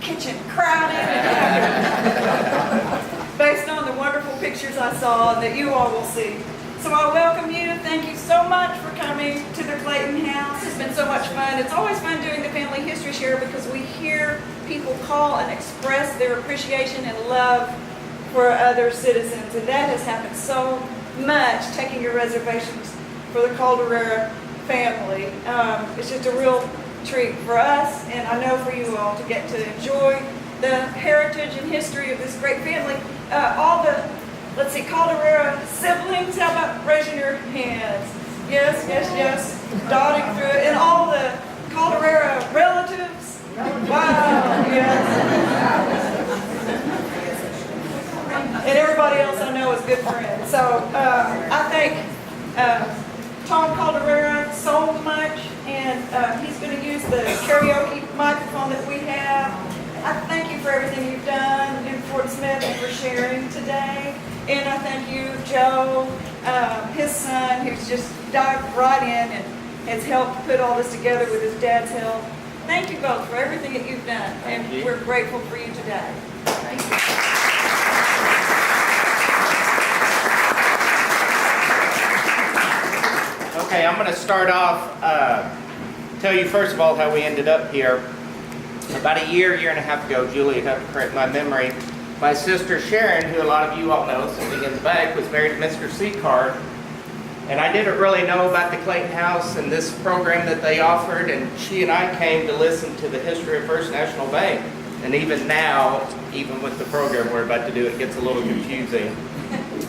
kitchen crowded based on the wonderful pictures I saw and that you all will see. So I welcome you. Thank you so much for coming to the Clayton house. It's been so much fun. It's always fun doing the family history share because we hear people call and express their appreciation and love for other citizens. And that has happened so much, taking your reservations for the Caldarera family. It's just a real treat for us, and I know for you all, to get to enjoy the heritage and history of this great family. All the, let's see, Caldarera siblings, how about raising your hands? Yes, yes, yes, dotting through it. And all the Caldarera relatives. Wow, yes. And everybody else I know is good friends. So I thank Tom Caldarera so much, and he's going to use the karaoke microphone that we have. I thank you for everything you've done in Fort Smith and for sharing today. And I thank you, Joe, his son, who's just dived right in and has helped put all this together with his dad's help. Thank you both for everything that you've done, and we're grateful for you today. Thank you. Okay, I'm going to start off, tell you first of all how we ended up here. About a year and a half ago, Julie, if I have to correct my memory, my sister Sharon, who a lot of you all know, sitting in the back, was married to Mr. Seacard. And I didn't really know about the Clayton House and this program that they offered, and she and I came to listen to the history of First National Bank. And even now, even with the program we're about to do, it gets a little confusing.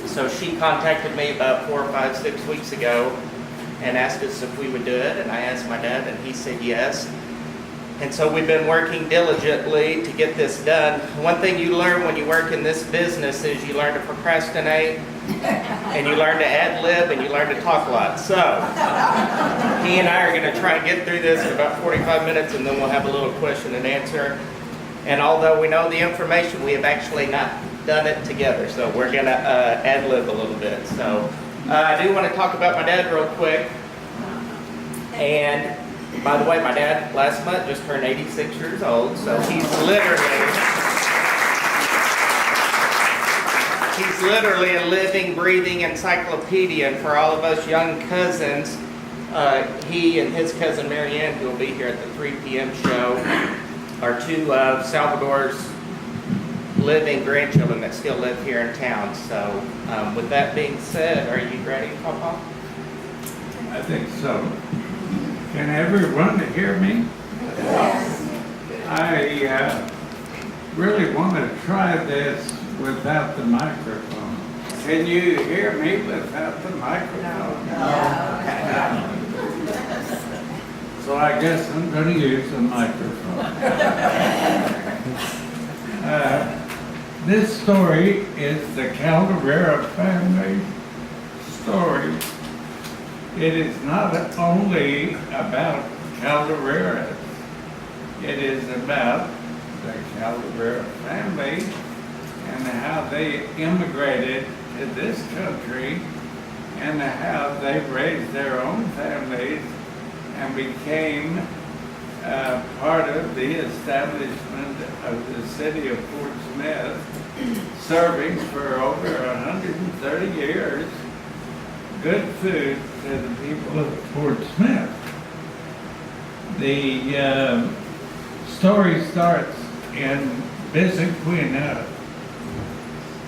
So she contacted me about 4 or 5, 6 weeks ago and asked us if we would do it, and I asked my dad, and he said yes. And so we've been working diligently to get this done. One thing you learn when you work in this business is you learn to procrastinate, and you learn to ad-lib, and you learn to talk a lot. So he and I are going to try and get through this in about 45 minutes, and then we'll have a little question and answer. And although we know the information, we have actually not done it together, so we're going to ad-lib a little bit. So I do want to talk about my dad real quick. And by the way, my dad last month just turned 86 years old, so he's literally a living, breathing encyclopedia. And for all of us young cousins, he and his cousin Marianne, who will be here at the 3 p.m. show, are two of Salvador's living grandchildren that still live here in town. So with that being said, are you ready, Papa? I think so. Can everyone hear me? Yes. I really want to try this without the microphone. Can you hear me without the microphone? No. So I guess I'm going to use the microphone. This story is the Caldarera family story. It is not only about Caldareras. It is about the Caldarera family and how they immigrated to this country and how they raised their own families and became part of the establishment of the city of Fort Smith, serving for over 130 years good food to the people of Fort Smith. The story starts in Bisaquina,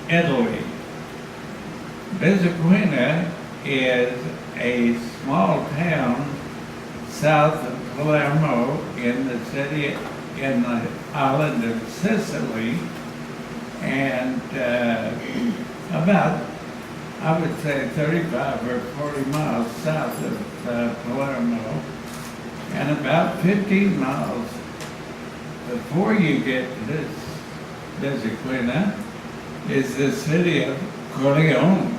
Italy. Bisaquina is a small town south of Palermo in the city, in the island of Sicily, and about, I would say, 35 or 40 miles south of Palermo, and about 15 miles before you get to this Bisaquina is the city of Corleone.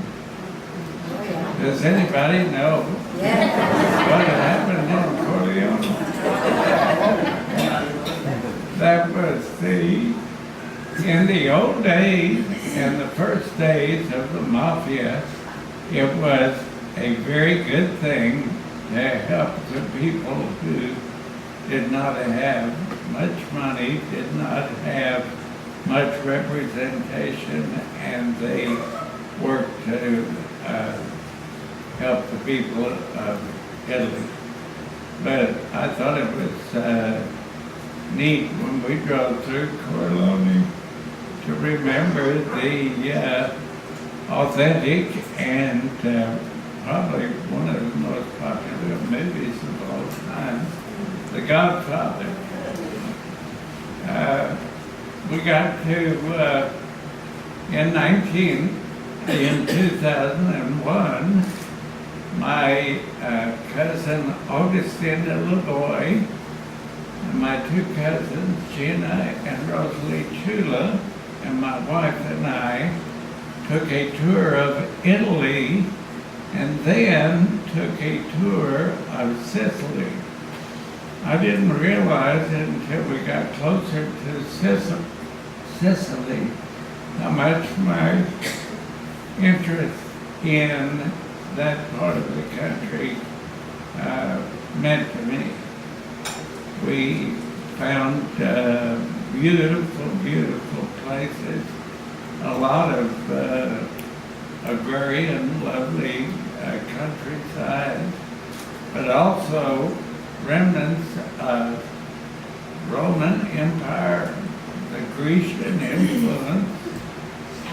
Does anybody know what happened in Corleone? That was in the old days, in the first days of the mafia, it was a very good thing to help the people who did not have much money, did not have much representation, and they worked to help the people of Italy. But I thought it was neat when we drove through Corleone to remember the authentic and probably one of the most popular movies of all time, The Godfather. We got to, in 2001, my cousin Augustina LeBoy and my two cousins, Gina and Rosalie Chula, and my wife and I took a tour of Italy and then took a tour of Sicily. I didn't realize until we got closer to Sicily how much my interest in that part of the country meant to me. We found beautiful, beautiful places, a lot of agrarian, lovely countryside, but also remnants of Roman Empire, the Grecian influence,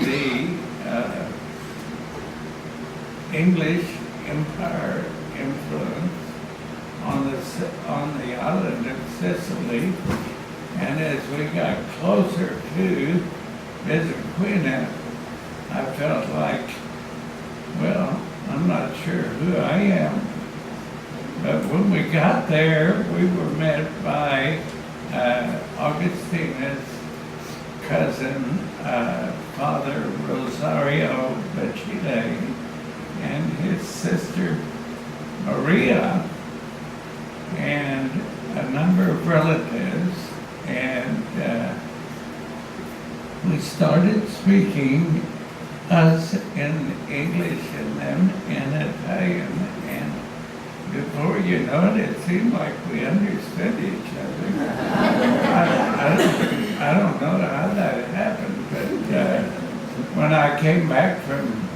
the English Empire influence on the island of Sicily. And as we got closer to Visaquina, I felt like, well, I'm not sure who I am. But when we got there, we were met by Augustina's cousin, Father Rosario Bacile, and his sister Maria, and a number of relatives, and we started speaking, us in English and them in Italian, and before you know it, it seemed like we understood each other. I don't know how that happened, but when I came back from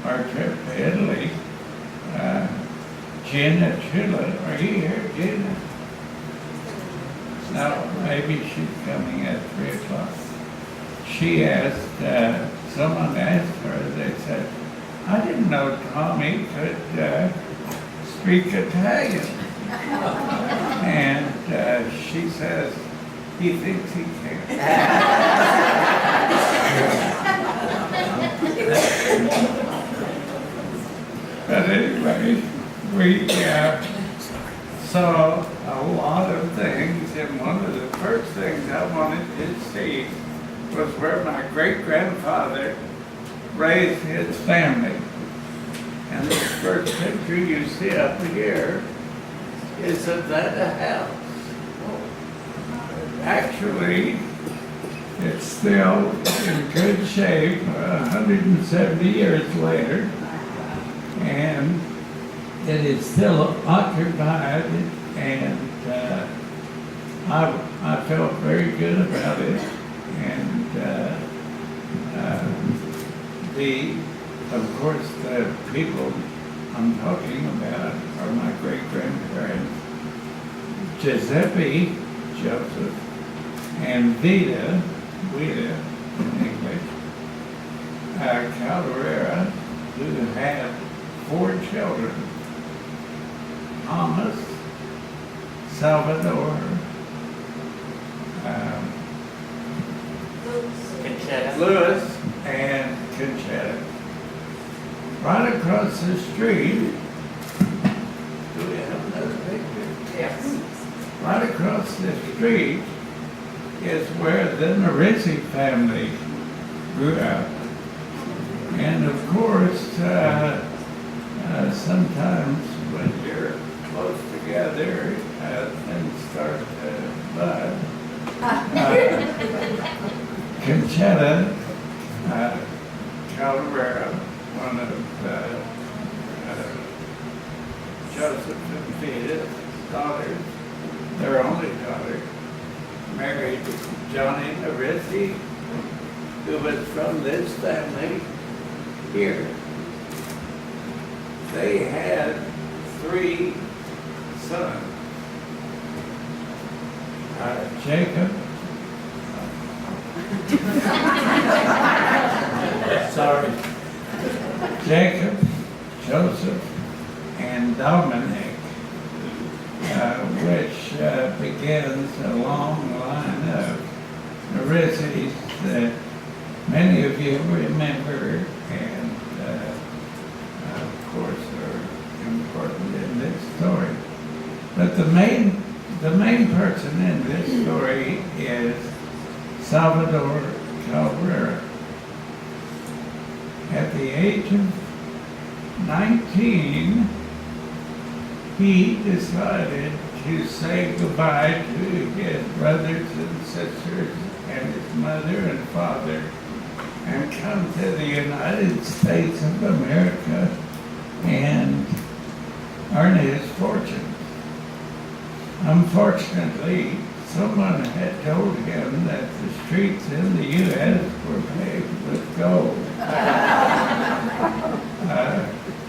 our trip to Italy, Gina Chula, are you here, Gina? No, maybe she's coming at 3 o'clock. She asked, someone asked her, they said, I didn't know Tommy could speak Italian. And she says, he thinks he can. But anyway, we saw a lot of things, and one of the first things I wanted to see was where my great-grandfather raised his family. And the first picture you see up here is of that house. Actually, it's still in good shape 170 years later, and it is still occupied, and I felt very good about it. And of course, the people I'm talking about are my great-grandparents, Giuseppe, Joseph, and Vida in English, Caldarera, who had 4 children, Thomas, Salvatore, Louis, and Conchetta. Right across the street, do we have another picture? Yes. Right across the street is where the Marizzi family grew up. And of course, sometimes when you're close together, things start to bud. Conchetta Caldarera, one of Joseph and Vida's daughters, their only daughter, married Johnny Narizzi, who was from this family here. They had 3 sons. Jacob, sorry, Jacob, Joseph, and Dominic, which begins a long line of Narizzi's that many of you remember and, of course, are important in this story. But the main person in this story is Salvatore Caldarera. At the age of 19, he decided to say goodbye to his brothers and sisters and his mother and father and come to the United States of America and earn his fortune. Unfortunately, someone had told him that the streets in the U.S. were paved with gold.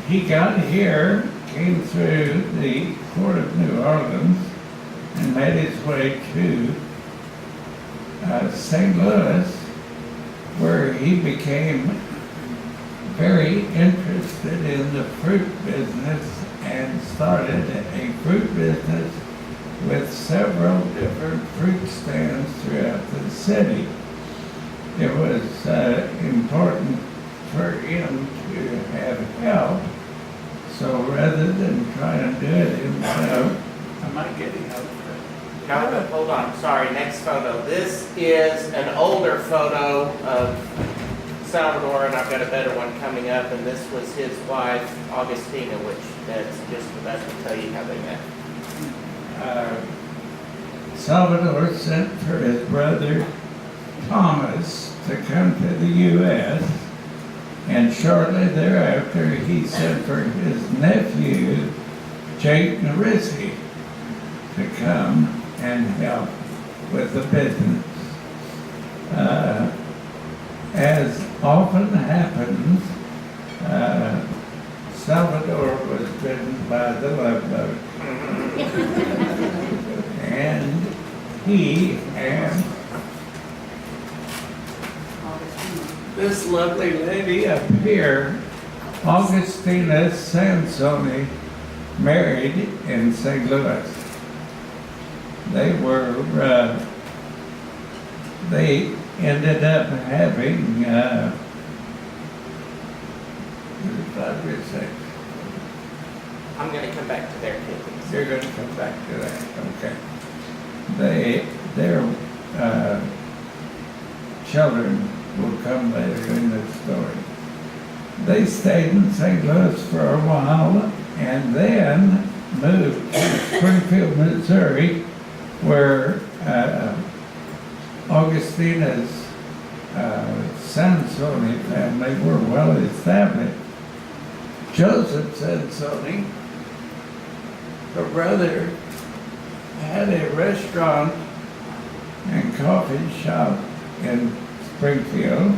He got here, came through the port of New Orleans, and made his way to St. Louis, where he became very interested in the fruit business and started a fruit business with several different fruit stands throughout the city. It was important for him to have help, so rather than try and do it himself, am I getting out of No, but hold on, sorry, next photo. This is an older photo of Salvatore, and I've got a better one coming up, and this was his wife, Augustina, which that's just about to tell you how they met. Salvatore sent for his brother Thomas to come to the U.S., and shortly thereafter he sent for his nephew, Jake Narizzi, to come and help with the business. As often happens, Salvatore was bitten by the love bug. And he and this lovely lady up here, Augustina Sansoni, married in St. Louis. They ended up having 5 or 6. I'm going to come back to their kids. You're going to come back to that, okay. Their children will come later in the story. They stayed in St. Louis for a while and then moved to Springfield, Missouri, where Augustina's Sansoni family were well established. Joseph Sansoni, her brother, had a restaurant and coffee shop in Springfield,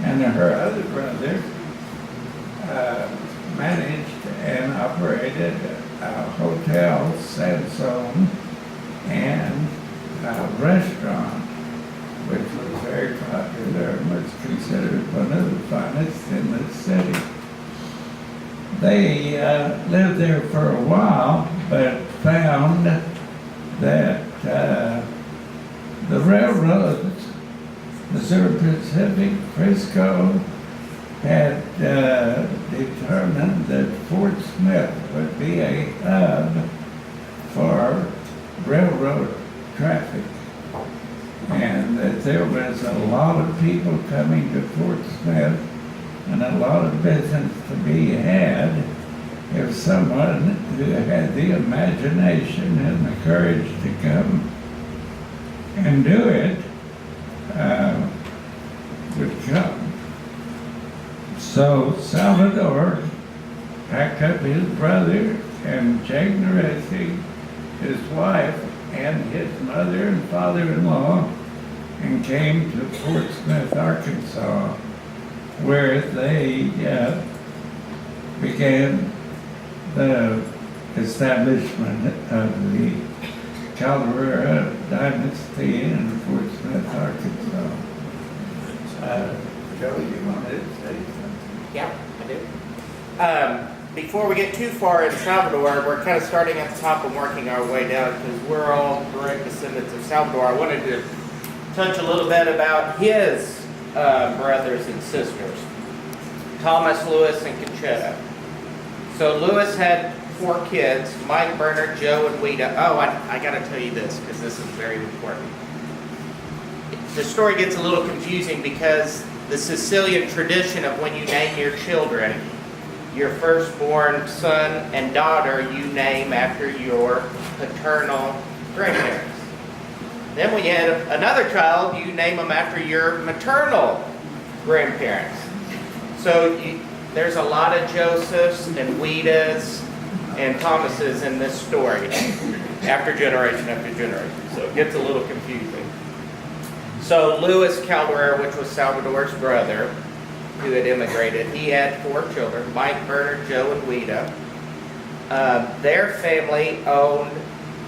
and her other brother managed and operated a hotel, Sansone, and a restaurant, which was very popular and was considered one of the finest in the city. They lived there for a while, but found that the railroads, Missouri Pacific, Frisco, had determined that Fort Smith would be a hub for railroad traffic, and that there was a lot of people coming to Fort Smith and a lot of business to be had if someone who had the imagination and the courage to come and do it would come. So Salvatore packed up his brother and Jake Narizzi, his wife, and his mother and father-in-law and came to Fort Smith, Arkansas, where they began the establishment of the Caldarera dynasty in Fort Smith, Arkansas. Joe, you wanted to say something? Yeah, I do. Before we get too far in Salvador, we're kind of starting at the top and working our way down because we're all direct descendants of Salvador. I wanted to touch a little bit about his brothers and sisters, Thomas, Louis, and Conchetta. So Louis had 4 kids, Mike, Bernard, Joe, and Wida. Oh, I got to tell you this because this is very important. The story gets a little confusing because the Sicilian tradition of when you name your children, your firstborn son and daughter, you name after your paternal grandparents. Then when you have another child, you name them after your maternal grandparents. So there's a lot of Josephs and Widas and Thomases in this story, after generation after generation. So it gets a little confusing. So Louis Caldarera, which was Salvador's brother, who had immigrated, he had 4 children, Mike, Bernard, Joe, and Wida. Their family owned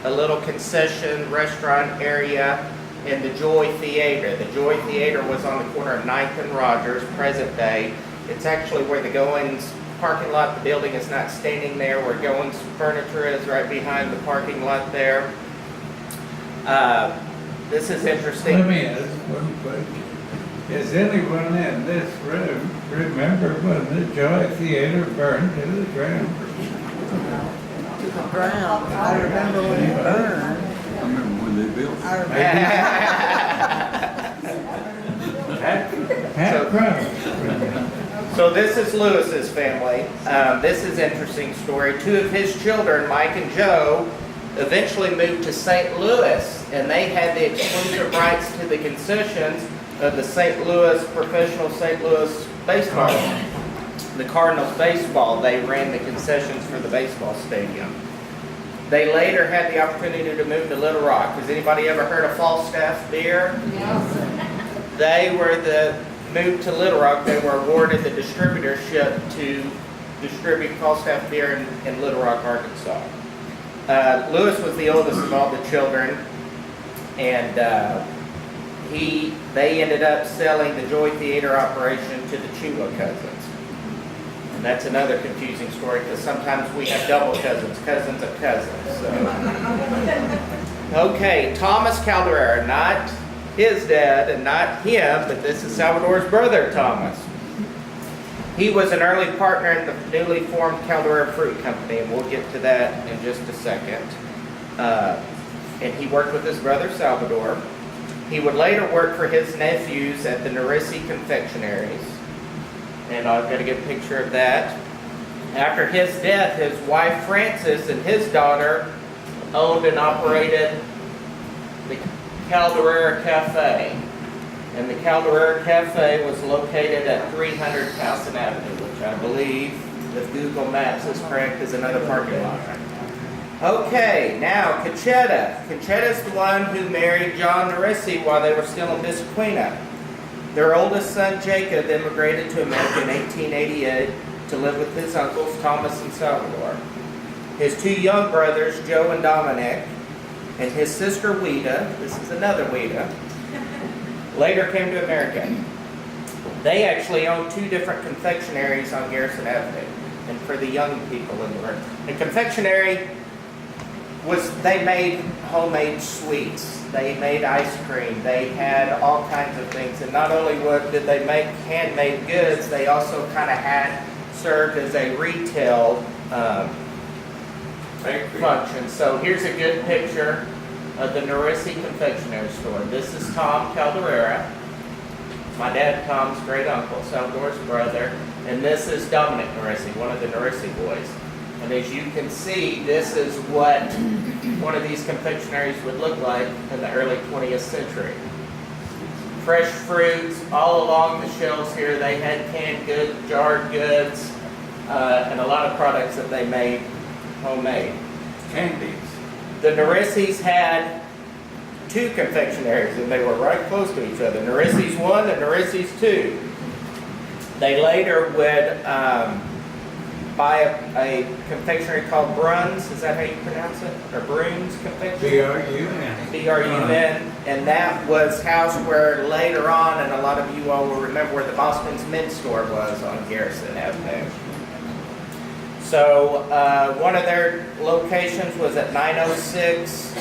a little concession restaurant area in the Joy Theater. The Joy Theater was on the corner of 9th and Rogers, present day. It's actually where the Goins parking lot, the building is not standing there, where Goins furniture is right behind the parking lot there. This is interesting. Let me ask one question. Does anyone in this room remember when the Joy Theater burned to the ground? To the ground. I remember when it burned. I remember when they built it. I remember. So this is Louis's family. This is an interesting story. 2 of his children, Mike and Joe, eventually moved to St. Louis, and they had the exclusive rights to the concessions of the St. Louis, professional St. Louis baseball. The Cardinals baseball, they ran the concessions for the baseball stadium. They later had the opportunity to move to Little Rock. Has anybody ever heard of Falstaff beer? Yes. They were moved to Little Rock. They were awarded the distributorship to distribute Falstaff beer in Little Rock, Arkansas. Louis was the oldest of all the children, and they ended up selling the Joy Theater operation to the Chula cousins. And that's another confusing story because sometimes we have double cousins, cousins of cousins. So. Okay, Thomas Caldarera, not his dad and not him, but this is Salvador's brother, Thomas. He was an early partner in the newly formed Caldarera Fruit Company, and we'll get to that in just a second. And he worked with his brother, Salvador. He would later work for his nephews at the Nerisi confectionaries. And I've got to get a picture of that. After his death, his wife, Frances, and his daughter owned and operated the Caldarera Cafe. And the Caldarera Cafe was located at 300 Towson Avenue, which I believe, if Google Maps is correct, is another parking lot. Okay, now Conchetta. Conchetta's the one who married John Nerisi while they were still in Bissaquina. Their oldest son, Jacob, immigrated to America in 1888 to live with his uncles, Thomas and Salvador. His 2 young brothers, Joe and Dominic, and his sister, Wida, this is another Wida, later came to America. They actually owned 2 different confectionaries on Garrison Avenue. And for the young people in the room, the confectionery they made homemade sweets. They made ice cream. They had all kinds of things. And not only did they make handmade goods, they also kind of served as a retail function. So here's a good picture of the Nerisi confectionery store. This is Tom Caldarera, my dad Tom's great uncle, Salvador's brother, and this is Dominic Nerisi, one of the Nerisi boys. And as you can see, this is what one of these confectionaries would look like in the early 20th century. Fresh fruits all along the shelves here. They had canned goods, jarred goods, and a lot of products that they made homemade. Candies. The Nerisis had two confectionaries, and they were right close to each other. Narissi's 1 and Narissi's 2. They later would buy a confectionery called Bruns. Is that how you pronounce it? Or Bruns Confectionery? B-R-U-N. B-R-U-N. And that was housed where later on, and a lot of you all will remember where the Boston's Mint Store was on Garrison Avenue. So one of their locations was at 906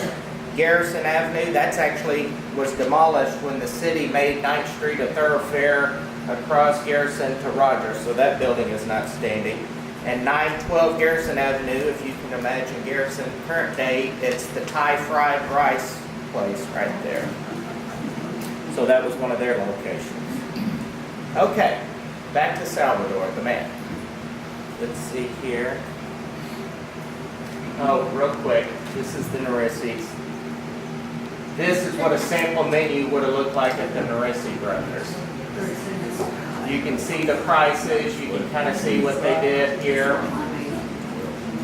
Garrison Avenue. That's actually was demolished when the city made 9th Street a thoroughfare across Garrison to Rogers. So that building is not standing. And 912 Garrison Avenue, if you can imagine Garrison current day, it's the Thai fried rice place right there. So that was one of their locations. Okay, back to Salvador, the man. Let's see here. Oh, real quick, this is the Narissi's. This is what a sample menu would have looked like at the Narissi Brothers. You can see the prices, you can kind of see what they did here.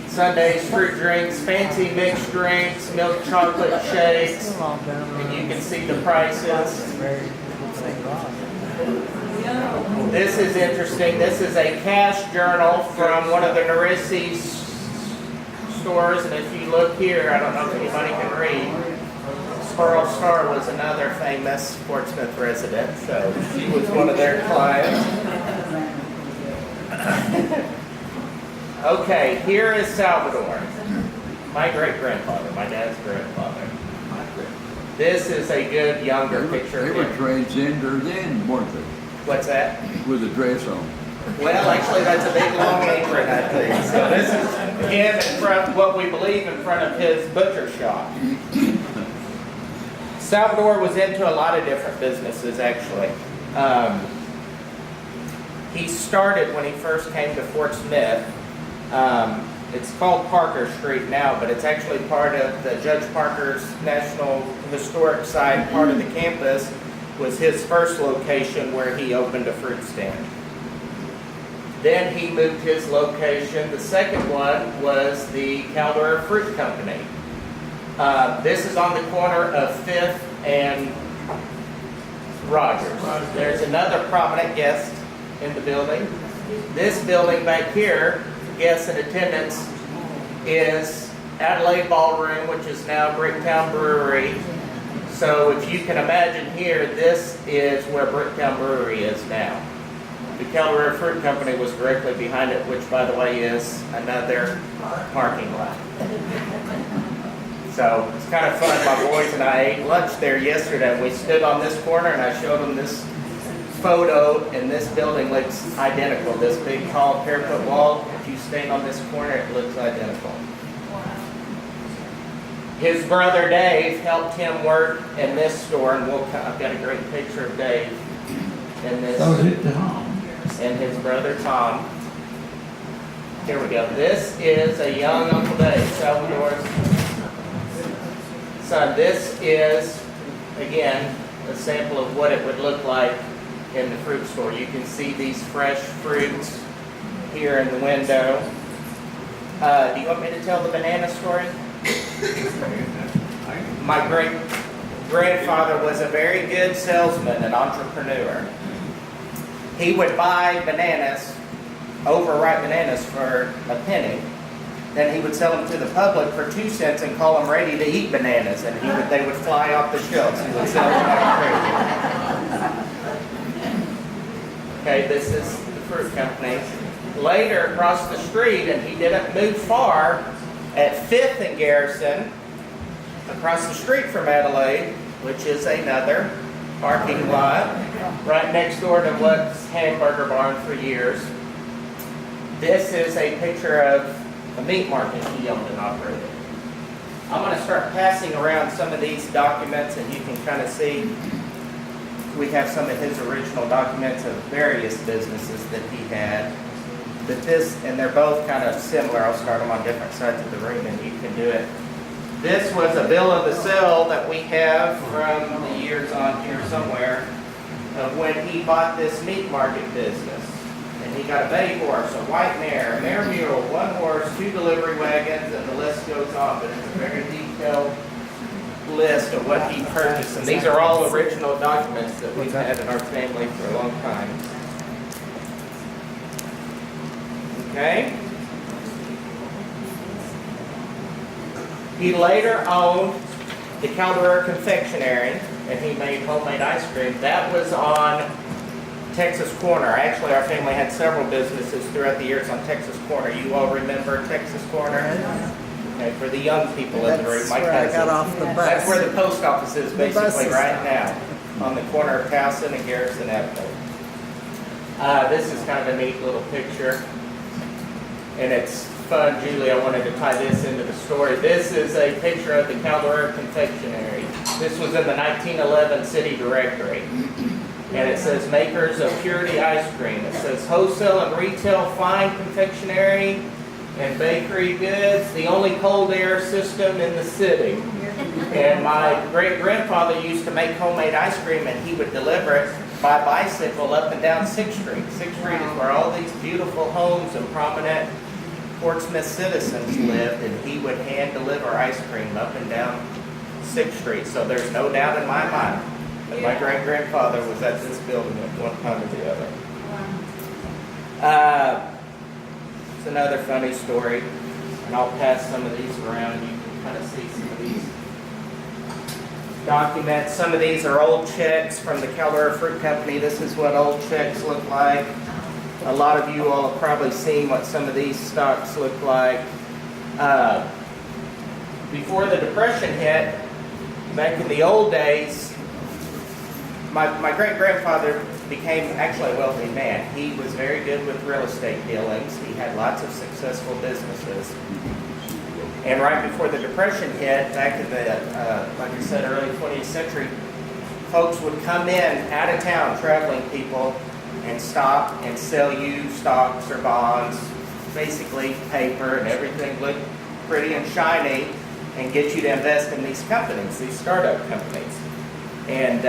Sundays, fruit drinks, fancy mixed drinks, milk chocolate shakes, and you can see the prices. This is interesting. This is a cash journal from one of the Narissi stores, and if you look here, I don't know if anybody can read. Pearl Star was another famous Portsmouth resident, so she was one of their clients. Okay, here is Salvador. My great-grandfather, my dad's grandfather. This is a good younger picture They of were him. transgender then, weren't they? What's that? With a dress on. Well, actually, that's a big long apron, I think. So this is him in front, what we believe, in front of his butcher shop. Salvador was into a lot of different businesses, actually. He started when he first came to Fort Smith. It's called Parker Street now, but it's actually part of the Judge Parker's National Historic Site. Part of the campus was his first location where he opened a fruit stand. Then he moved his location. The second one was the Caldarera Fruit Company. This is on the corner of 5th and Rogers. There's another prominent guest in the building. This building back here, guests in attendance, is Adelaide Ballroom, which is now Bricktown Brewery. So if you can imagine here, this is where Bricktown Brewery is now. The Caldarera Fruit Company was directly behind it, which, by the way, is another parking lot. So it's kind of fun. My boys and I ate lunch there yesterday. We stood on this corner and I showed them this photo, and this building looks identical. This big tall parapet wall, if you stand on this corner, it looks identical. His brother Dave helped him work in this store, and I've got a great picture of Dave in this. So is it Tom? And his brother Tom. Here we go. This is a young Uncle Dave, Salvador's son. This is, again, a sample of what it would look like in the fruit store. You can see these fresh fruits here in the window. Do you want me to tell the banana story? My great-grandfather was a very good salesman and entrepreneur. He would buy bananas, overripe bananas, for a penny. Then he would sell them to the public for 2 cents and call them ready-to-eat bananas, and they would fly off the shelves. He would sell them like crazy. Okay, this is the fruit company. Later, across the street, and he didn't move far, at 5th and Garrison, across the street from Adelaide, which is another parking lot, right next door to what's Hamburger Barn for years. This is a picture of a meat market he owned and operated. I'm going to start passing around some of these documents, and you can kind of see we have some of his original documents of various businesses that he had. But and they're both kind of similar. I'll start them on different sides of the room, and you can do it. This was a bill of the sale that we have from the years on here somewhere of when he bought this meat market business. And he got a bay horse, a white mare, a mare mule, 1 horse, 2 delivery wagons, and the list goes on. But it's a very detailed list of what he purchased. And these are all original documents that we've had in our family for a long time. Okay? He later owned the Caldarera Confectionery, and he made homemade ice cream. That was on Texas Corner. Actually, our family had several businesses throughout the years on Texas Corner. You all remember Texas Corner? Okay, for the young people in the room, my That's where I got cousins. off the bus. That's where the post office is The bus basically is right now, on the corner of Towson and Garrison Avenue. This is kind of a neat little picture. And it's fun, Julie, I wanted to tie this into the story. This is a picture of the Caldarera Confectionery. This was in the 1911 city directory. And it says makers of purity ice cream. It says wholesale and retail fine confectionery and bakery goods, the only cold air system in the city. And my great-grandfather used to make homemade ice cream, and he would deliver it by bicycle up and down 6th Street. 6th Street is where all these beautiful homes and prominent Portsmouth citizens lived, and he would hand deliver ice cream up and down 6th Street. So there's no doubt in my mind that my great-grandfather was at this building at one time or the other. It's another funny story, and I'll pass some of these around. You can kind of see some of these documents. Some of these are old checks from the Caldarera Fruit Company. This is what old checks look like. A lot of you all have probably seen what some of these stocks look like. Before the Depression hit, back in the old days, my great-grandfather became actually a wealthy man. He was very good with real estate dealings. He had lots of successful businesses. And right before the Depression hit, back in the, like I said, early 20th century, folks would come in out of town, traveling people, and stop and sell you stocks or bonds, basically paper and everything looked pretty and shiny, and get you to invest in these companies, these startup companies. And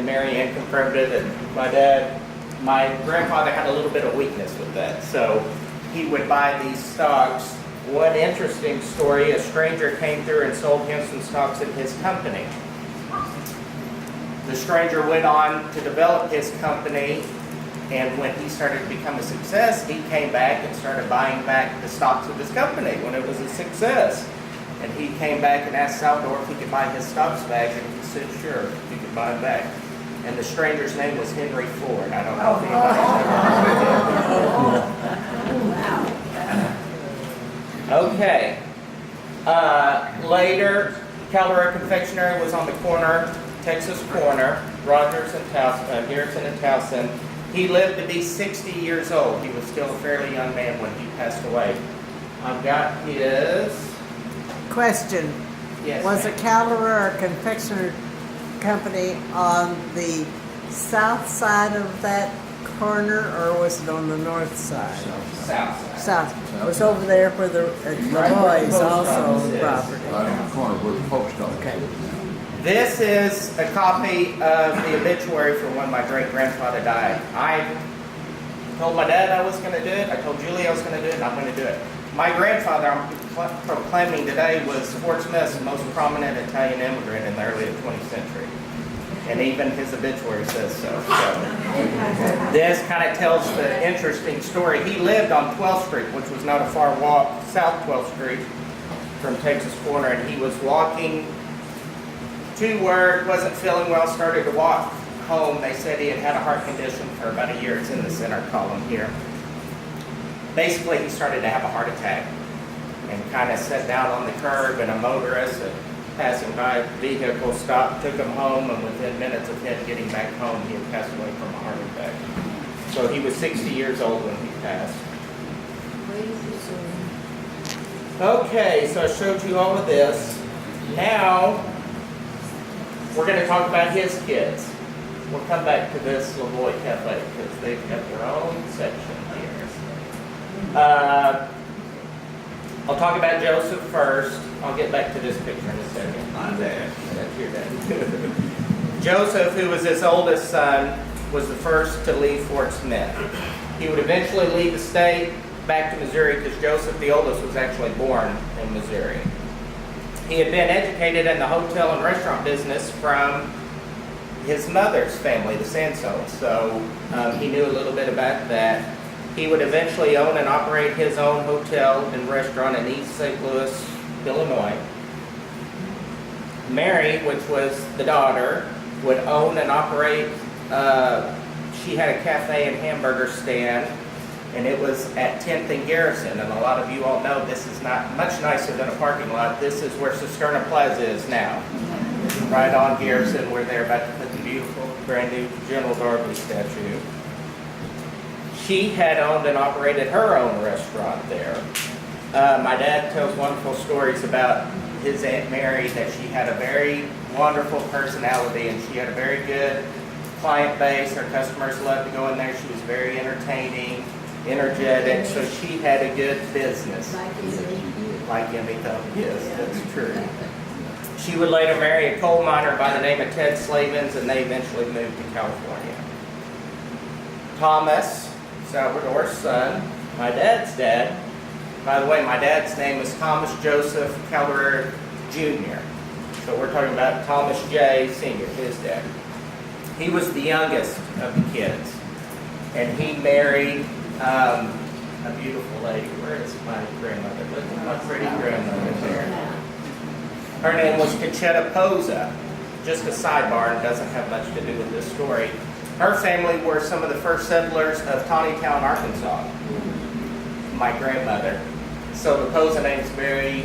Mary Ann confirmed it, and my grandfather had a little bit of weakness with that. So he would buy these stocks. One interesting story, a stranger came through and sold him some stocks in his company. The stranger went on to develop his company, and when he started to become a success, he came back and started buying back the stocks of his company when it was a success. And he came back and asked Salvatore if he could buy his stocks back, and he said, sure, he could buy them back. And the stranger's name was Henry Ford. I don't know if anybody's Okay. Later, Caldarera Confectionery was on the corner, Texas Corner, Rogers and Towson, Garrison and Towson. He lived to be 60 years old. He was still a fairly young man when he passed away. I've got his... Question. Yes, Was ma'am. the Caldarera Confectionery Company on the south side of that corner, or was it on the north side? South side. South. It was over there where the Right where the boys post also office owned is. property. Right on the corner where the post office Okay. is now. This is a copy of the obituary for when my great-grandfather died. I told my dad I was going to do it. I told Julie I was going to do it, and I'm going to do it. My grandfather, I'm proclaiming today, was Portsmouth's most prominent Italian immigrant in the early 20th century. And even his obituary says so. This kind of tells the interesting story. He lived on 12th Street, which was not a far walk, South 12th Street from Texas Corner, and he was walking to work, wasn't feeling well, started to walk home. They said he had had a heart condition for about a year. It's in the center column here. Basically, he started to have a heart attack and kind of sat down on the curb, and a motorist, a passing by vehicle, stopped, took him home, and within minutes of him getting back home, he had passed away from a heart attack. So he was 60 years old when he passed. Okay, so I showed you all of this. Now, we're going to talk about his kids. We'll come back to this Lavoie Cafe because they've got their own section here. I'll talk about Joseph first. I'll get back to this picture in a second. My dad. That's your dad. Joseph, who was his oldest son, was the first to leave Fort Smith. He would eventually leave the state back to Missouri because Joseph, the oldest, was actually born in Missouri. He had been educated in the hotel and restaurant business from his mother's family, the Sansones. So he knew a little bit about that. He would eventually own and operate his own hotel and restaurant in East St. Louis, Illinois. Mary, which was the daughter, would own and operate, she had a cafe and hamburger stand, and it was at 10th and Garrison. And a lot of you all know this is not much nicer than a parking lot. This is where Cisterna Plaza is now. Right on Garrison, where they're about to put the beautiful brand new General Darby statue. She had owned and operated her own restaurant there. My dad tells wonderful stories about his Aunt Mary, that she had a very wonderful personality and she had a very good client base. Her customers loved to go in there. She was very entertaining, energetic, so she had a good business. Like anything, yes, that's true. She would later marry a coal miner by the name of Ted Slavens, and they eventually moved to California. Thomas, Salvatore's son, my dad's dad. By the way, my dad's name is Thomas Joseph Caldarera Jr. So we're talking about Thomas J. Sr., his dad. He was the youngest of the kids. And he married a beautiful lady. Where is my grandmother? Look at my pretty grandmother there. Her name was Conchetta Poza. Just a sidebar, and doesn't have much to do with this story. Her family were some of the first settlers of Tawnytown, Arkansas. My grandmother. So the Poza name is very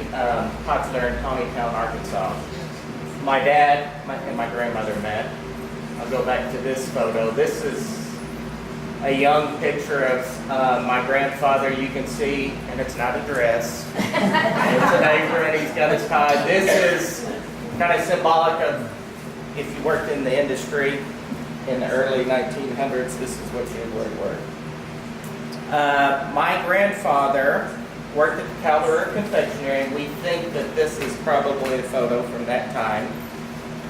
popular in Tawnytown, Arkansas. My dad and my grandmother met. I'll go back to this photo. This is a young picture of my grandfather. You can see, and it's not a dress. It's an apron, and he's got his tie. This is kind of symbolic of if you worked in the industry in the early 1900s, this is what you would wear. My grandfather worked at the Caldarera Confectionery, and we think that this is probably a photo from that time.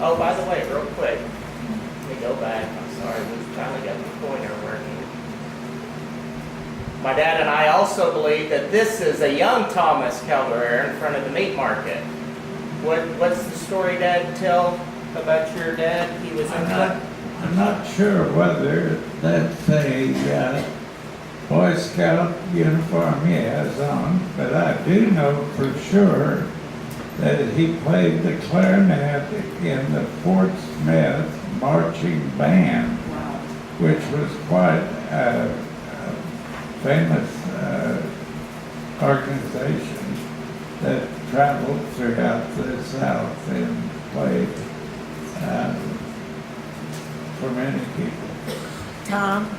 Oh, by the way, real quick, let me go back. I'm sorry, we finally got the pointer working. My dad and I also believe that this is a young Thomas Caldarera in front of the meat market. What's the story, Dad, tell about your dad? He was in I'm not sure whether that's a Boy Scout uniform he has on, but I do know for sure that he played the clarinet in the Fort Smith marching band, which was quite a famous organization that traveled throughout the South and played for many people. Tom,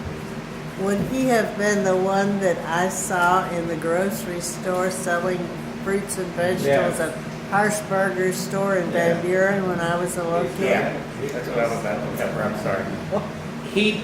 would he have been the one that I saw in the grocery store selling fruits and vegetables Yeah. at Harshberger's store in Van Buren when I was a little kid? Yeah, that's what I was about to cover. I'm sorry. He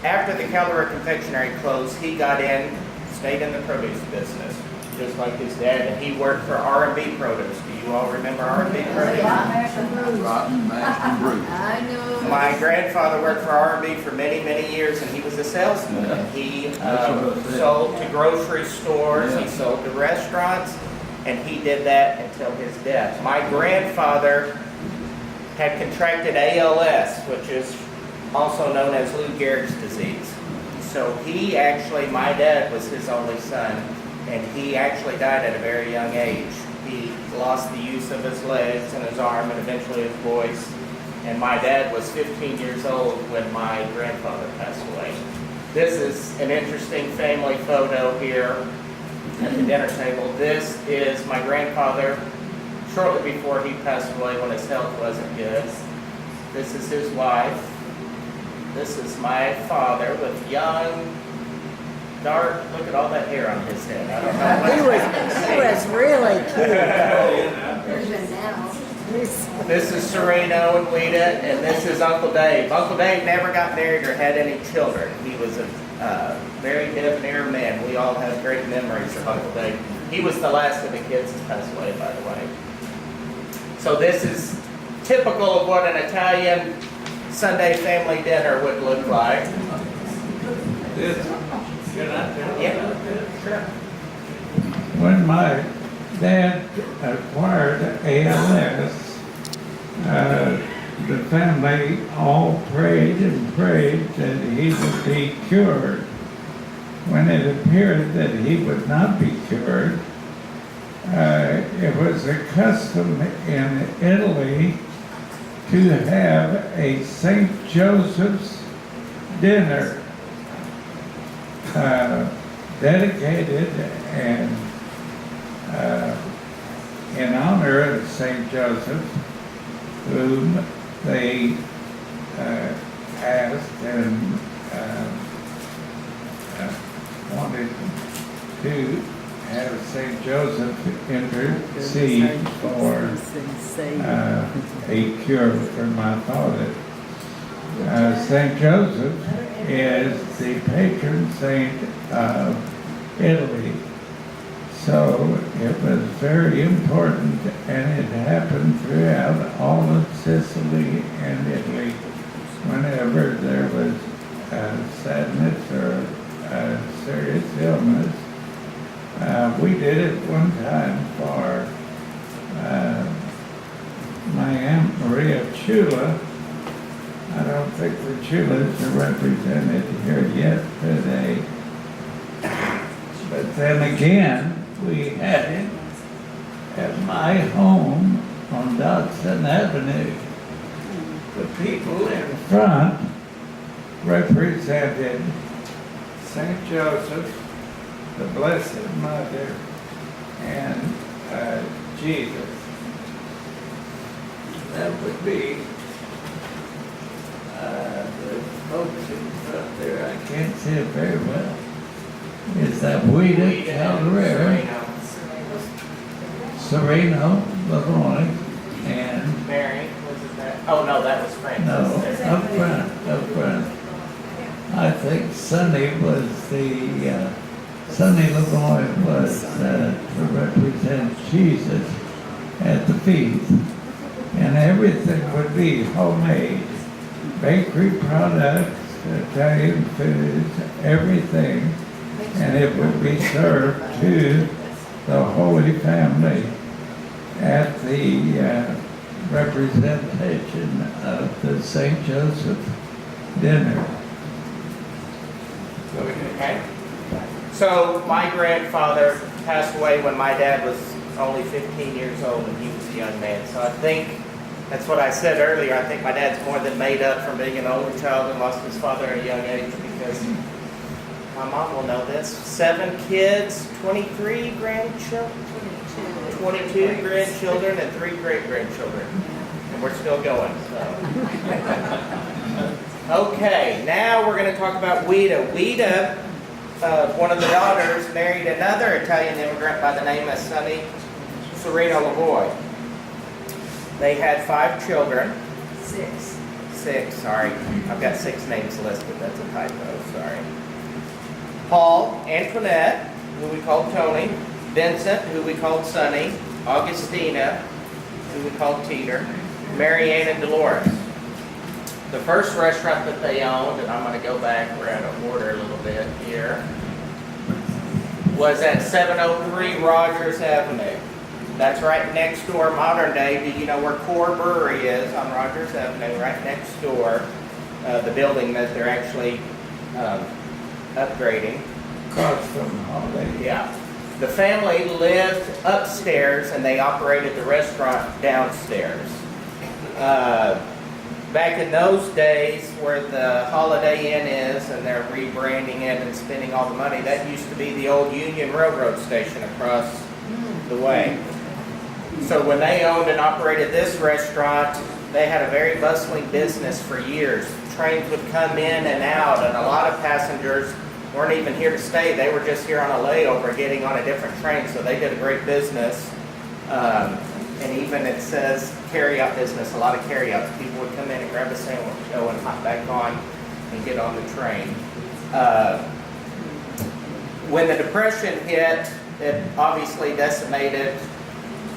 after the Caldarera Confectionery closed, he got in, stayed in the produce business, just like his dad, and he worked for R&B Produce. Do you all remember R&B Produce? Rotten, mashed, and bruised. I know. My grandfather worked for R&B for many, many years, and he was a salesman. And he sold to grocery stores, he sold to restaurants, and he did that until his death. My grandfather had contracted ALS, which is also known as Lou Gehrig's disease. So he actually, my dad was his only son, and he actually died at a very young age. He lost the use of his legs and his arm and eventually his voice. And my dad was 15 years old when my grandfather passed away. This is an interesting family photo here at the dinner table. This is my grandfather shortly before he passed away when his health wasn't good. This is his wife. This is my father with young, dark, look at all that hair on his head. I don't know He was really Even now. cute. This is Sereno and Weta, and this is Uncle Dave. Uncle Dave never got married or had any children. He was a very debonair man. We all have great memories of Uncle Dave. He was the last of the kids to pass away, by the way. So this is typical of what an Italian Sunday family dinner would look like. Can I tell Yeah, sure. When my Dad acquired ALS. The family all prayed and prayed that he would be cured. When it appeared that he would not be cured, it was a custom in Italy to have a St. Joseph's dinner dedicated and in honor of St. Joseph, whom they asked and wanted to have St. Joseph intercede for a cure for my father. St. Joseph is the patron saint of Italy. So it was very important, and it happened throughout all of Sicily and Italy. Whenever there was sadness or serious illness, we did it one time for my Aunt Maria Chula. I don't think the Chulas are represented here yet today. But then again, we had it at my home on Dodson Avenue. The people in front represented St. Joseph, the Blessed Mother, and Jesus. That would be the folks in front there. I can't see it very well. Is that Wida Caldarera, Sereno Lavoy, and Mary, was it that? Oh, no, that was Francis. no, up front. I think Sonny was the Sonny Lavoy was to represent Jesus at the feast, and everything would be homemade, bakery products, Italian foods, everything. And it would be served to the Holy Family at the representation of the St. Joseph dinner. Okay. So my grandfather passed away when my dad was only 15 years old and he was a young man. So I think that's what I said earlier. I think my dad's more than made up from being an older child and lost his father at a young age, because my mom will know this. 7 kids, 23 grandchildren, 22 grandchildren, and 3 great-grandchildren. And we're still going, so. Okay, now we're going to talk about Wida. Wida, one of the daughters, married another Italian immigrant by the name of Sonny Sereno Lavoy. They had 5 children. 6, sorry. I've got 6 names listed. That's a typo, sorry. Paul, Antoinette, who we called Tony, Vincent, who we called Sonny, Augustina, who we called Teeter, Mary Ann, and Dolores. The first restaurant that they owned, and I'm going to go back, we're out of order a little bit here, was at 703 Rogers Avenue. That's right next door, modern day. Do you know where Core Brewery is on Rogers Avenue? Right next door, the building that they're actually upgrading. Across from Holiday. Yeah. The family lived upstairs and they operated the restaurant downstairs. Back in those days, where the Holiday Inn is, and they're rebranding it and spending all the money, that used to be the old Union Railroad station across the way. So when they owned and operated this restaurant, they had a very bustling business for years. Trains would come in and out, and a lot of passengers weren't even here to stay. They were just here on a layover getting on a different train, so they did a great business. And even it says carry-out business, a lot of carry-outs. People would come in and grab a sandwich, go and hop back on and get on the train. When the Depression hit, it obviously decimated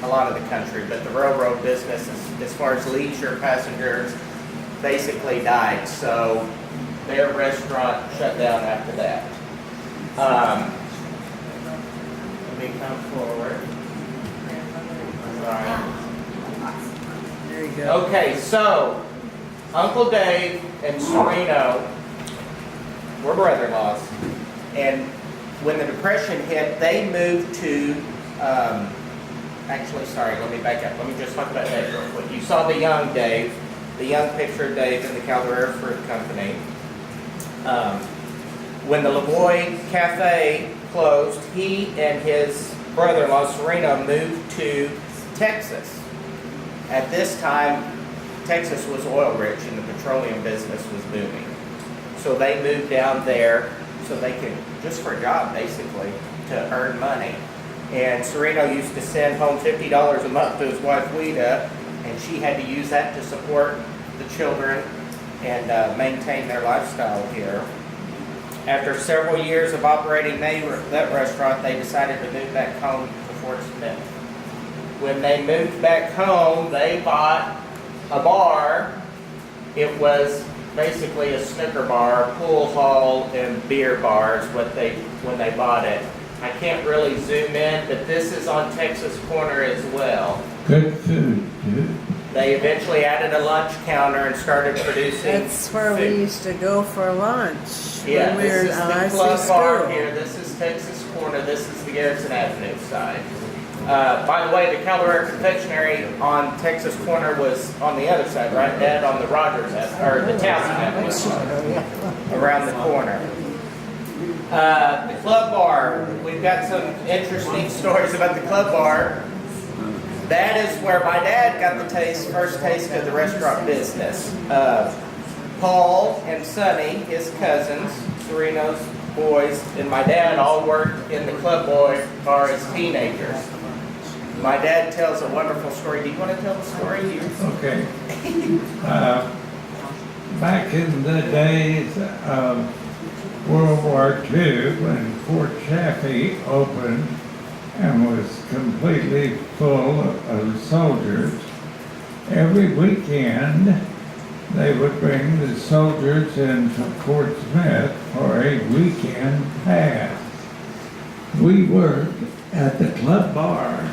a lot of the country, but the railroad business, as far as leisure passengers, basically died. So their restaurant shut down after that. Let me come forward. go. Okay, so Uncle Dave and Sereno were brother-in-laws, and when the Depression hit, they moved to. Actually, sorry, let me back up. Let me just talk about Dave real quick. You saw the young Dave, the young picture of Dave in the Caldarera Fruit Company. When the Lavoie Cafe closed, he and his brother-in-law Sereno moved to Texas. At this time, Texas was oil rich and the petroleum business was booming. So they moved down there so they could, just for a job basically, to earn money. And Sereno used to send home $50 a month to his wife Wida, and she had to use that to support the children and maintain their lifestyle here. After several years of operating that restaurant, they decided to move back home to Fort Smith. When they moved back home, they bought a bar. It was basically a snooker bar, pool hall, and beer bars when they bought it. I can't really zoom in, but this is on Texas Corner as well. Good food, too. They eventually added a lunch counter and started producing That's where food. we used to go for lunch. Yeah, when we this were is in the high club bar school. here. This is Texas Corner. This is the Garrison Avenue side. By the way, the Caldarera Confectionery on Texas Corner was on the other side, right, Dad? On the Rogers Avenue, or the Towson Avenue, around the corner. The club bar. We've got some interesting stories about the club bar. That is where my dad got the first taste of the restaurant business. Paul and Sonny, his cousins, Sereno's boys, and my dad all worked in the club bar as teenagers. My dad tells a wonderful story. Do you want to tell the story? Okay. Back in the days of World War II, when Fort Chaffee opened and was completely full of soldiers, every weekend they would bring the soldiers into Fort Smith for a weekend pass. We worked at the club bar,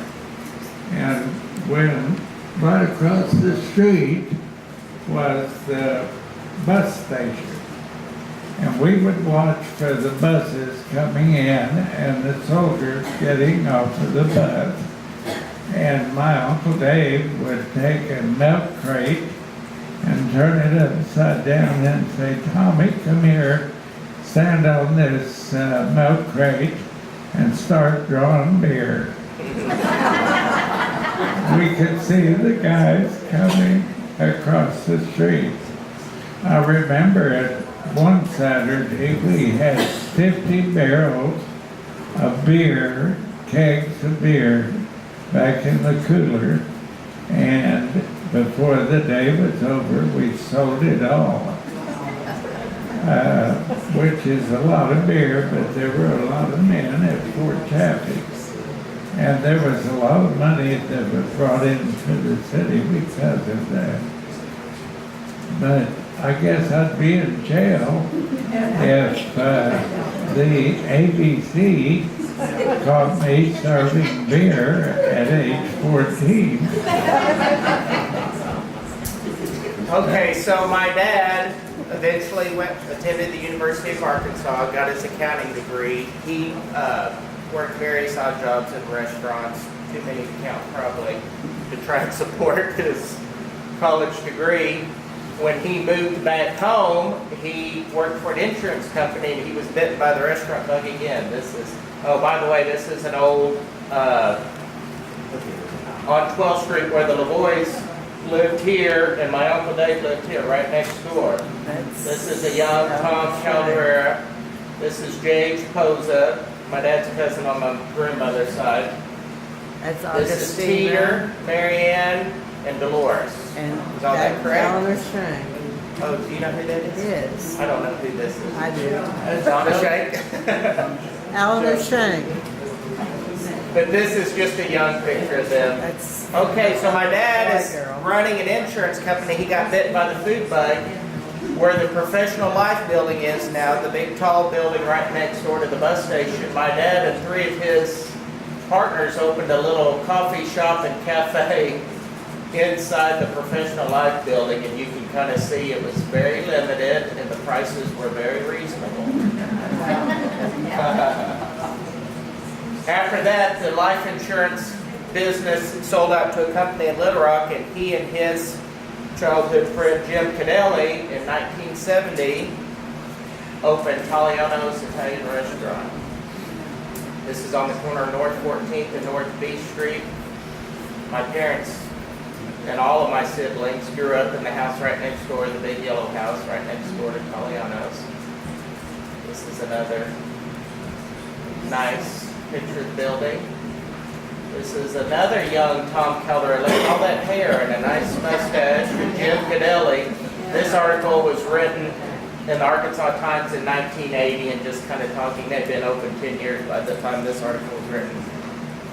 and when right across the street was the bus station. And we would watch for the buses coming in and the soldiers getting off of the bus. And my Uncle Dave would take a milk crate and turn it upside down and say, "Tommy, come here, stand on this milk crate and start drawing beer." We could see the guys coming across the street. I remember it. One Saturday, we had 50 barrels of beer, kegs of beer, back in the cooler, and before the day was over, we sold it all, which is a lot of beer, but there were a lot of men at Fort Chaffee, and there was a lot of money that was brought into the city because of that. But I guess I'd be in jail if the ABC caught me serving beer at age 14. Okay, so my dad eventually attended the University of Arkansas, got his accounting degree. He worked various odd jobs in restaurants, too many to count probably, to try and support his college degree. When he moved back home, he worked for an insurance company and he was bitten by the restaurant bug again. Oh, by the way, this is an old, on 12th Street where the Lavoies lived here and my Uncle Dave lived here, right next door. This is a young Tom Caldarera. This is Jage Posa, my dad's cousin on my grandmother's side. That's This is Peter, Marianne, and Dolores. And Is all that correct? Donna Shank. Oh, do you know who that is? Yes, I don't know who this is. I do. Donna Shank? Eleanor Shank. But this is just a young picture of them. That's Okay, so my dad White is girl. running an insurance company. He got bitten by the food bug. Where the Professional Life building is now, the big tall building right next door to the bus station, my dad and three of his partners opened a little coffee shop and cafe inside the Professional Life building, and you can kind of see it was very limited and the prices were very reasonable. After that, the life insurance business sold out to a company in Little Rock, and he and his childhood friend Jim Cadelli in 1970 opened Taliano's Italian Restaurant. This is on the corner of North 14th and North B Street. My parents and all of my siblings grew up in the house right next door, the big yellow house right next door to Taliano's. This is another nice pictured building. This is another young Tom Caldarera. Look at all that hair and a nice mustache for Jim Cadelli. This article was written in the Arkansas Times in 1980, and just kind of talking, they'd been open 10 years by the time this article was written.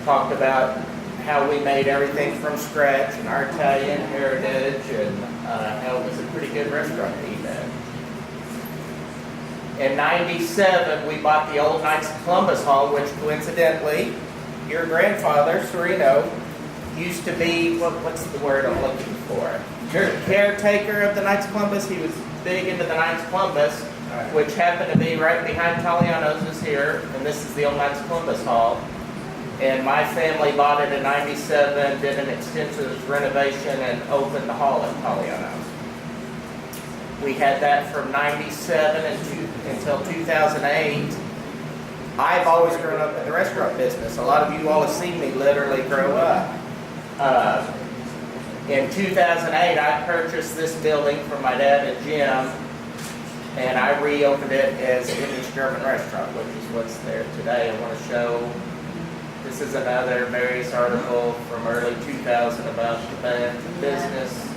Talked about how we made everything from scratch and our Italian heritage, and how it was a pretty good restaurant to eat at. In 97, we bought the old Knights of Columbus Hall, which coincidentally, your grandfather, Sereno, used to be, what's the word I'm looking for? Caretaker of the Knights of Columbus. He was big into the Knights of Columbus, which happened to be right behind Taliano's is here, and this is the old Knights of Columbus Hall. And my family bought it in 97, did an extensive renovation, and opened the hall at Taliano's. We had that from 97 until 2008. I've always grown up in the restaurant business. A lot of you all have seen me literally grow up. In 2008, I purchased this building from my dad and Jim, and I reopened it as Image German Restaurant, which is what's there today. I want to show, this is another Mary's article from early 2000 about the business.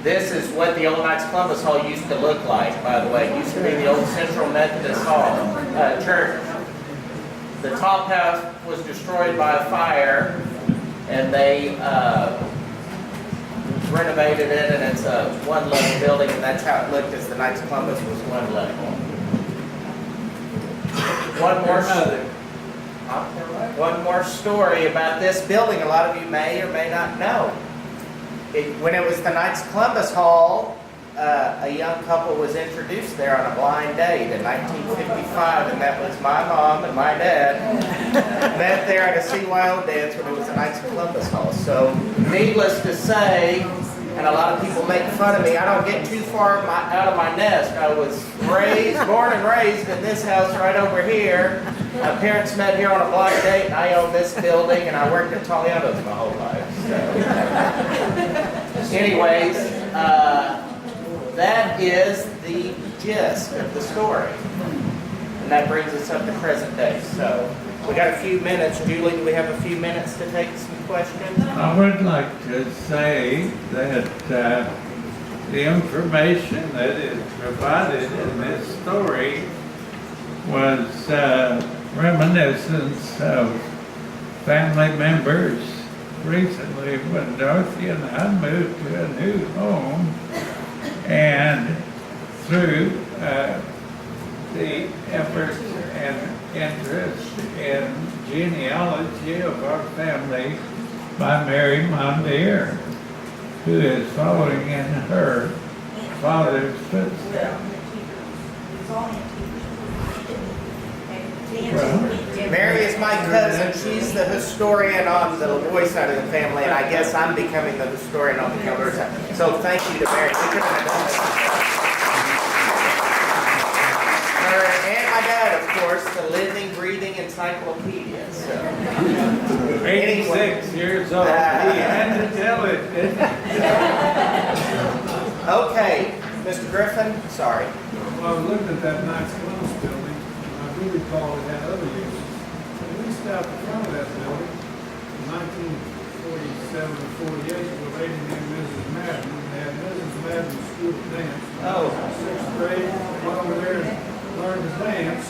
This is what the old Knights of Columbus Hall used to look like, by the way. It used to be the old Central Methodist Hall, church. The top half was destroyed by a fire, and they renovated it, and it's a one-level building, and that's how it looked as the Knights of Columbus was one level. One more story about this building. A lot of you may or may not know. When it was the Knights of Columbus Hall, a young couple was introduced there on a blind date in 1955, and that was my mom and my dad met there at a CYO dance when it was the Knights of Columbus Hall. So, needless to say, and a lot of people make fun of me, I don't get too far out of my nest. I was born and raised in this house right over here. My parents met here on a blind date, and I own this building, and I worked at Taliano's my whole life. So. Anyways, that is the gist of the story. And that brings us up to present day. So we got a few minutes. Julie, do we have a few minutes to take some questions? I would like to say that the information that is provided in this story was reminiscence of family members. Recently, when Dorothy and I moved to a new home, and through the efforts and interest in genealogy of our family by Mary Mondier, who is following in her father's footsteps. Mary is my cousin. She's the historian on the LaVoy side of the family, and I guess I'm becoming the historian on the Caldarera side. So thank you to Mary. We couldn't have done this. Her and my dad, of course, the living, breathing encyclopedia. So 86 years old. He had to tell it, didn't he? Okay, Mr. Griffin, sorry. Well, I was looking at that Knights of Columbus building, and I do recall it had other uses. At least out the front of that building, in 1947 or 48, a lady named Mrs. Madden. They had Mrs. Madden's School of Dance. Oh. 6th grade, went over there and learned to dance.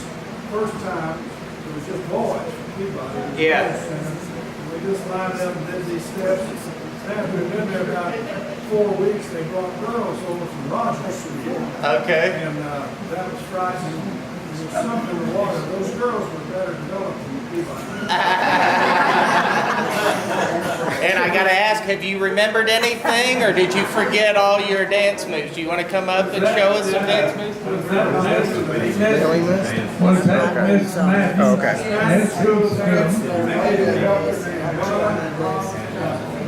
First time, it was just boys from Peabody. Yeah. And we just lined up and did these steps. After we'd been there about 4 weeks, they brought girls over from Rochester. Okay. And that was frightening. There was something in the water. Those girls were better developed than the Peabody. And I got to ask, have you remembered anything, or did you forget all your dance moves? Do you want to come up and show us some dance moves? Was that Miss Matthews? Oh, okay. That's who's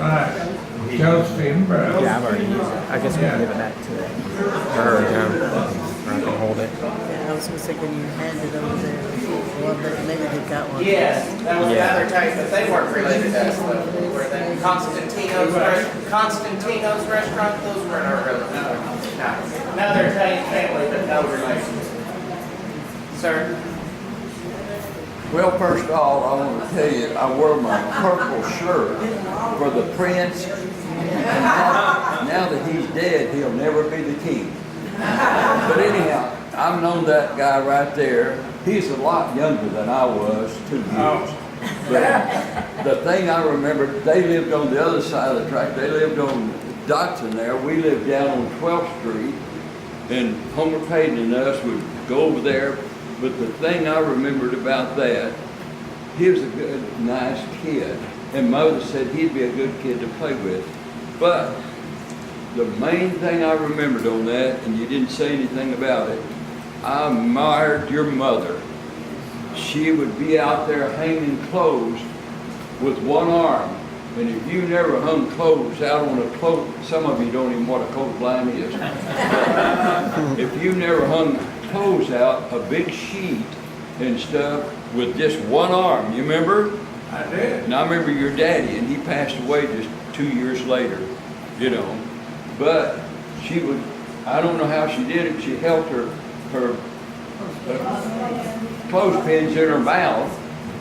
right. Josephine Brown. Yeah, I've already used it. I guess we can give it back to her. Or I can hold it. Yeah, I was gonna say, can you hand it over there? Well, but maybe they've got one. Yes, that was another type, but they weren't related to us. Though. Were they Constantino's restaurant? Those weren't our relatives. No. Another Italian family, but no relations. Sir? Well, first of all, I want to tell you, I wore my purple shirt for the prince. And now that he's dead, he'll never be the king. But anyhow, I've known that guy right there. He's a lot younger than I was, 2 years. But the thing I remember, they lived on the other side of the track. They lived on Dotson there. We lived down on 12th Street. And Homer Payton and us would go over there. But the thing I remembered about that, he was a good, nice kid. And Mother said he'd be a good kid to play with. But the main thing I remembered on that, and you didn't say anything about it, I admired your mother. She would be out there hanging clothes with one arm. And if you never hung clothes out on a clothes, some of you don't even know what a clothesline is. If you never hung clothes out, a big sheet and stuff with just one arm, you remember? I did. And I remember your daddy, and he passed away just 2 years later, you know. But she would, I don't know how she did it, she held her clothespins in her mouth,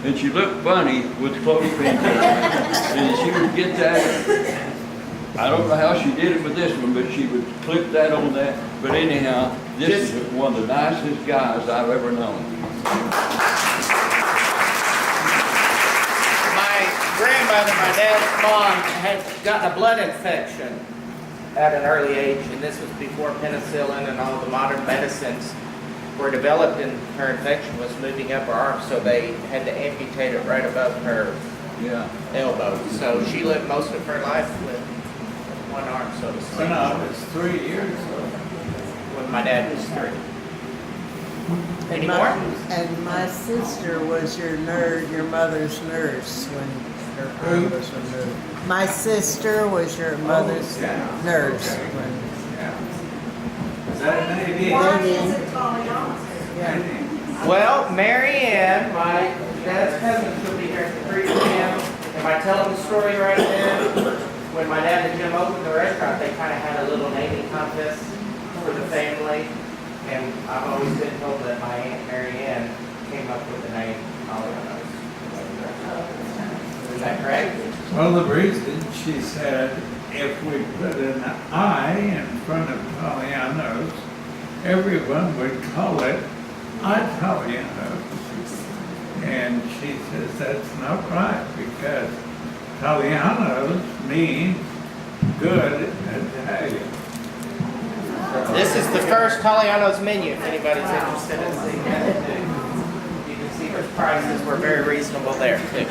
and she looked funny with clothespins in her mouth. And she would get that, I don't know how she did it with this one, but she would clip that on that. But anyhow, this is one of the nicest guys I've ever known. My grandmother, my dad's mom, had gotten a blood infection at an early age, and this was before penicillin and all the modern medicines were developed, and her infection was moving up her arm, so they had to amputate it right above her elbow. So she lived most of her life with one arm, so to speak. When I was 3 years old. When my dad was 3. Any And more? And my sister was your mother's nurse when her arm was removed. My sister was your mother's nurse Okay. when. Yeah. Is that Nadine? Yeah. Well, Mary Ann, my dad's cousin, she'll be here at the 3 p.m. Am I telling the story right there? When my dad and Jim opened the restaurant, they kind of had a little naming contest for the family. And I've always been told that my Aunt Mary Ann came up with the name Olianos. Is that correct? Well, the reason she said if we put an I in front of Italianos, everyone would call it Italianos. And she says that's not right because Italianos means good Italian. This is the first Italianos menu, if anybody's interested in seeing that. You can see the prices were very reasonable there, too.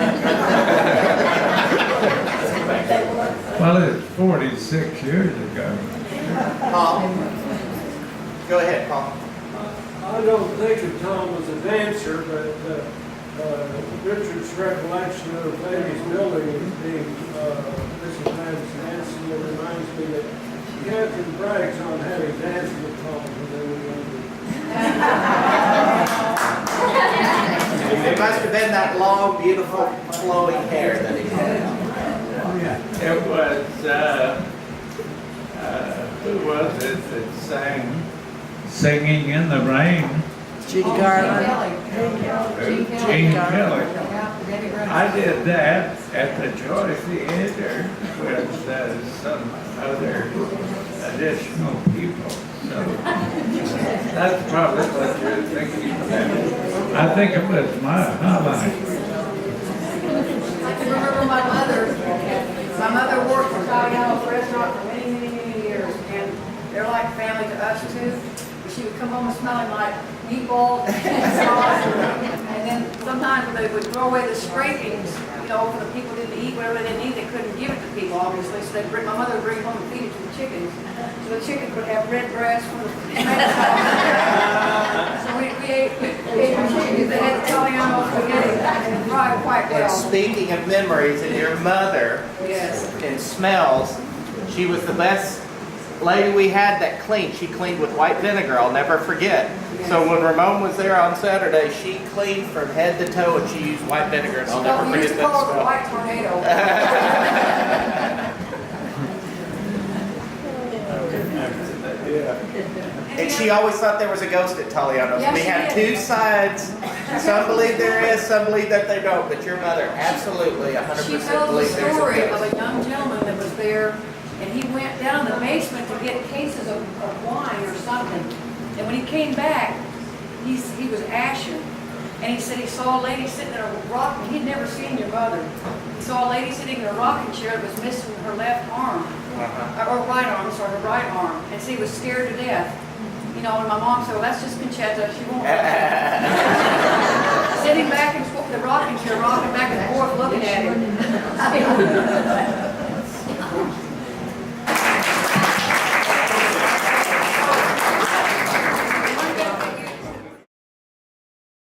Well, it's 46 years ago. Paul? Go ahead, Paul. I don't think that Tom was a dancer, but Richard's recollection of Baby's building as being Mrs. Madden's dancing, it reminds me that Catherine brags on having danced with Tom when they were younger. It must have been that long, beautiful, flowing hair that he had. It was, who was it that sang Singing in the Rain? Gene Garland. Gene Kelly. I did that at the Joy Theater with some other additional people. So that's probably what you're thinking about. I think it was my highlight. I can remember my mother worked for Italiano's restaurant for many, many, many years, and they're like family to us too. She would come home smelling like meatballs and sauce, and then sometimes when they would throw away the scrapings, you know, for the people didn't eat whatever they didn't eat, they couldn't give it to people, obviously. So they'd my mother would bring home and feed it to the chickens. So the chickens would have red grass from the So we ate the chickens. They had Italiano spaghetti and fried quite And well. speaking of memories, and your mother Yes. and smells, she was the best lady we had that cleaned. She cleaned with white vinegar, I'll never forget. So when Ramon was there on Saturday, she cleaned from head to toe and she used white vinegar, and I'll never We used forget to call it the that white tornado. And she always thought there was a ghost at Taliano's. Yeah, We she have did. two sides. Some believe there is, some believe that they don't. But your mother absolutely 100% She tells the believes there's a story of ghost. a young gentleman that was there, and he went down in the basement to get cases of wine or something. And when he came back, he was ashen. And he said he saw a lady sitting in a rocking, he'd never seen your mother. He saw a lady sitting in a rocking chair that was missing her left arm, or right arm, sorry, her right arm. And so he was scared to death. You know, and my mom said, well, that's just Conchetta, she won't let you. Sitting back in the rocking chair, rocking back and forth, looking at him.